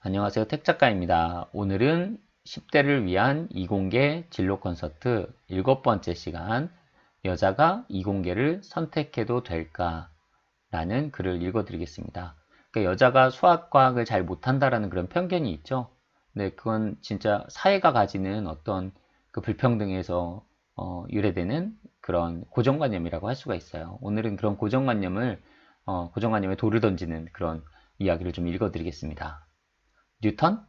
안녕하세요. 택작가입니다. 오늘은 10대를 위한 이공계 진로 콘서트 7번째 시간 여자가 이공계를 선택해도 될까? 라는 글을 읽어드리겠습니다. 그러니까 여자가 수학, 과학을 잘 못한다라는 그런 편견이 있죠. 근데 그건 진짜 사회가 가지는 어떤 그 불평등에서 유래되는 그런 고정관념이라고 할 수가 있어요. 오늘은 그런 고정관념에 돌을 던지는 그런 이야기를 좀 읽어드리겠습니다. 뉴턴,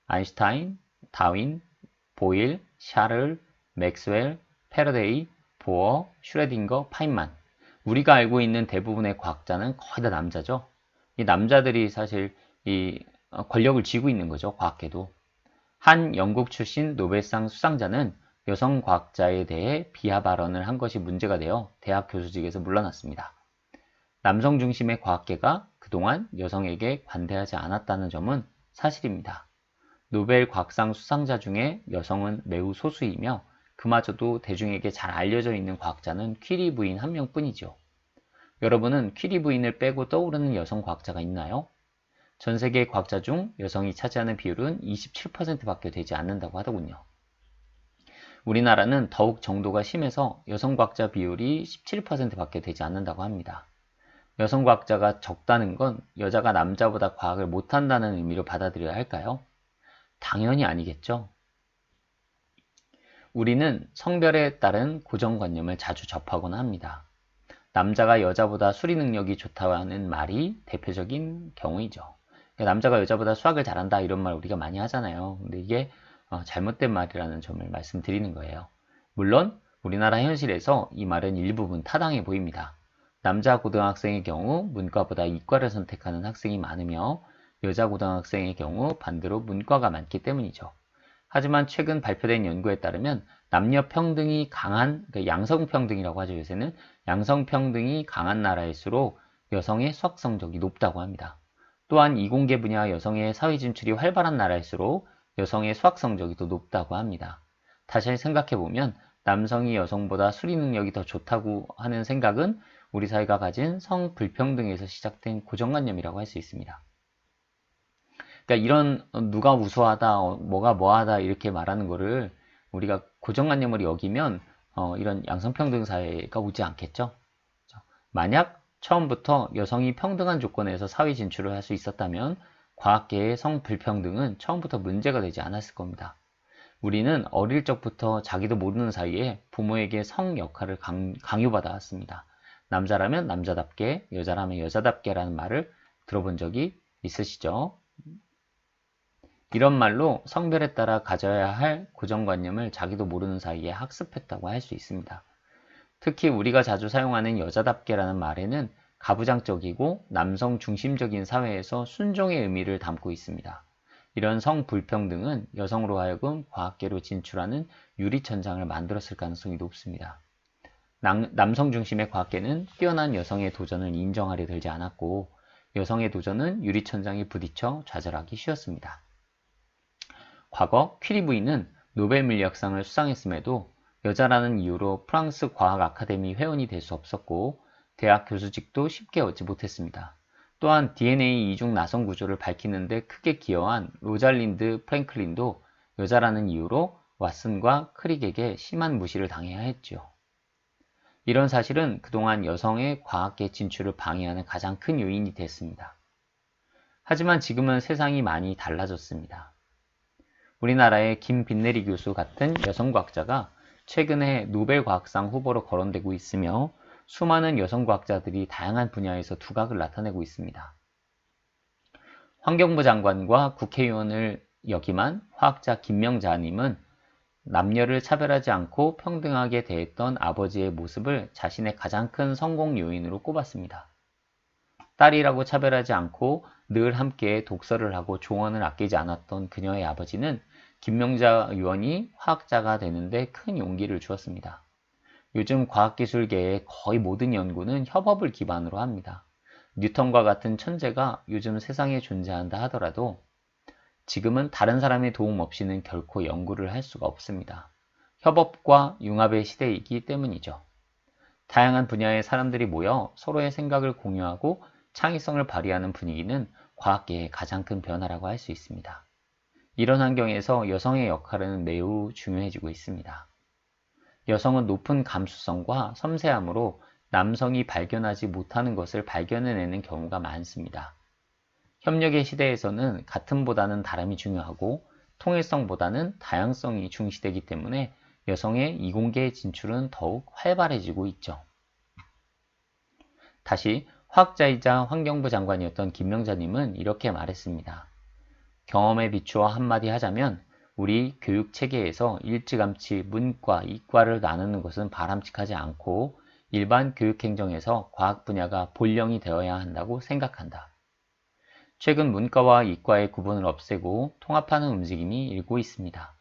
아인슈타인, 다윈, 보일, 샤를, 맥스웰, 패러데이, 보어, 슈레딩거, 파인만. 우리가 알고 있는 대부분의 과학자는 거의 다 남자죠. 이 남자들이 사실 이 권력을 쥐고 있는 거죠. 과학계도. 한 영국 출신 노벨상 수상자는 여성 과학자에 대해 비하 발언을 한 것이 문제가 되어 대학 교수직에서 물러났습니다. 남성 중심의 과학계가 그동안 여성에게 관대하지 않았다는 점은 사실입니다. 노벨 과학상 수상자 중에 여성은 매우 소수이며 그마저도 대중에게 잘 알려져 있는 과학자는 퀴리 부인 한 명뿐이죠. 여러분은 퀴리 부인을 빼고 떠오르는 여성 과학자가 있나요? 전 세계 과학자 중 여성이 차지하는 비율은 27%밖에 되지 않는다고 하더군요. 우리나라는 더욱 정도가 심해서 여성 과학자 비율이 17%밖에 되지 않는다고 합니다. 여성 과학자가 적다는 건 여자가 남자보다 과학을 못한다는 의미로 받아들여야 할까요? 당연히 아니겠죠. 우리는 성별에 따른 고정관념을 자주 접하곤 합니다. 남자가 여자보다 수리 능력이 좋다는 말이 대표적인 경우이죠. 남자가 여자보다 수학을 잘한다 이런 말 우리가 많이 하잖아요. 근데 이게 잘못된 말이라는 점을 말씀드리는 거예요. 물론 우리나라 현실에서 이 말은 일부분 타당해 보입니다. 남자 고등학생의 경우 문과보다 이과를 선택하는 학생이 많으며 여자 고등학생의 경우 반대로 문과가 많기 때문이죠. 하지만 최근 발표된 연구에 따르면 남녀 평등이 강한, 그러니까 양성평등이라고 하죠. 요새는 양성평등이 강한 나라일수록 여성의 수학 성적이 높다고 합니다. 또한 이공계 분야 여성의 사회 진출이 활발한 나라일수록 여성의 수학 성적이 더 높다고 합니다. 다시 생각해보면 남성이 여성보다 수리 능력이 더 좋다고 하는 생각은 우리 사회가 가진 성불평등에서 시작된 고정관념이라고 할 수 있습니다. 그러니까 이런 누가 우수하다, 뭐가 뭐하다 이렇게 말하는 거를 우리가 고정관념을 여기면 이런 양성평등 사회가 오지 않겠죠. 만약 처음부터 여성이 평등한 조건에서 사회 진출을 할 수 있었다면 과학계의 성불평등은 처음부터 문제가 되지 않았을 겁니다. 우리는 어릴 적부터 자기도 모르는 사이에 부모에게 성 역할을 강요받아 왔습니다. 남자라면 남자답게, 여자라면 여자답게라는 말을 들어본 적이 있으시죠? 이런 말로 성별에 따라 가져야 할 고정관념을 자기도 모르는 사이에 학습했다고 할 수 있습니다. 특히 우리가 자주 사용하는 여자답게라는 말에는 가부장적이고 남성 중심적인 사회에서 순종의 의미를 담고 있습니다. 이런 성불평등은 여성으로 하여금 과학계로 진출하는 유리천장을 만들었을 가능성이 높습니다. 남성 중심의 과학계는 뛰어난 여성의 도전을 인정하려 들지 않았고 여성의 도전은 유리천장에 부딪혀 좌절하기 쉬웠습니다. 과거 퀴리 부인은 노벨 물리학상을 수상했음에도 여자라는 이유로 프랑스 과학 아카데미 회원이 될 수 없었고 대학 교수직도 쉽게 얻지 못했습니다. 또한 DNA 이중 나선 구조를 밝히는 데 크게 기여한 로잘린드 프랭클린도 여자라는 이유로 왓슨과 크릭에게 심한 무시를 당해야 했죠. 이런 사실은 그동안 여성의 과학계 진출을 방해하는 가장 큰 요인이 됐습니다. 하지만 지금은 세상이 많이 달라졌습니다. 우리나라의 김빛내리 교수 같은 여성 과학자가 최근에 노벨 과학상 후보로 거론되고 있으며 수많은 여성 과학자들이 다양한 분야에서 두각을 나타내고 있습니다. 환경부 장관과 국회의원을 역임한 화학자 김명자님은 남녀를 차별하지 않고 평등하게 대했던 아버지의 모습을 자신의 가장 큰 성공 요인으로 꼽았습니다. 딸이라고 차별하지 않고 늘 함께 독서를 하고 조언을 아끼지 않았던 그녀의 아버지는 김명자 의원이 화학자가 되는데 큰 용기를 주었습니다. 요즘 과학기술계의 거의 모든 연구는 협업을 기반으로 합니다. 뉴턴과 같은 천재가 요즘 세상에 존재한다 하더라도 지금은 다른 사람의 도움 없이는 결코 연구를 할 수가 없습니다. 협업과 융합의 시대이기 때문이죠. 다양한 분야의 사람들이 모여 서로의 생각을 공유하고 창의성을 발휘하는 분위기는 과학계의 가장 큰 변화라고 할 수 있습니다. 이런 환경에서 여성의 역할은 매우 중요해지고 있습니다. 여성은 높은 감수성과 섬세함으로 남성이 발견하지 못하는 것을 발견해내는 경우가 많습니다. 협력의 시대에서는 같음보다는 다름이 중요하고 통일성보다는 다양성이 중시되기 때문에 여성의 이공계 진출은 더욱 활발해지고 있죠. 다시 화학자이자 환경부 장관이었던 김명자님은 이렇게 말했습니다. 경험에 비추어 한마디 하자면 우리 교육 체계에서 일찌감치 문과, 이과를 나누는 것은 바람직하지 않고 일반 교육 행정에서 과학 분야가 본령이 되어야 한다고 생각한다. 최근 문과와 이과의 구분을 없애고 통합하는 움직임이 일고 있습니다.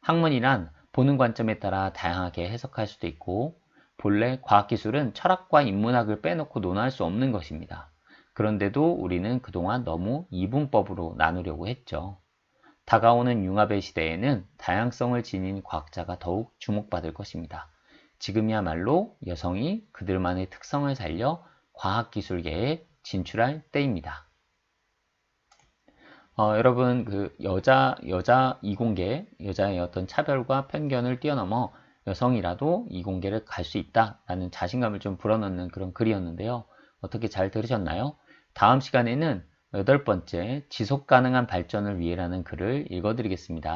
학문이란 보는 관점에 따라 다양하게 해석할 수도 있고 본래 과학기술은 철학과 인문학을 빼놓고 논할 수 없는 것입니다. 그런데도 우리는 그동안 너무 이분법으로 나누려고 했죠. 다가오는 융합의 시대에는 다양성을 지닌 과학자가 더욱 주목받을 것입니다. 지금이야말로 여성이 그들만의 특성을 살려 과학기술계에 진출할 때입니다. 여러분, 여자 이공계, 여자의 어떤 차별과 편견을 뛰어넘어 여성이라도 이공계를 갈 수 있다라는 자신감을 좀 불어넣는 그런 글이었는데요. 어떻게 잘 들으셨나요? 다음 시간에는 8번째 지속 가능한 발전을 위해라는 글을 읽어드리겠습니다.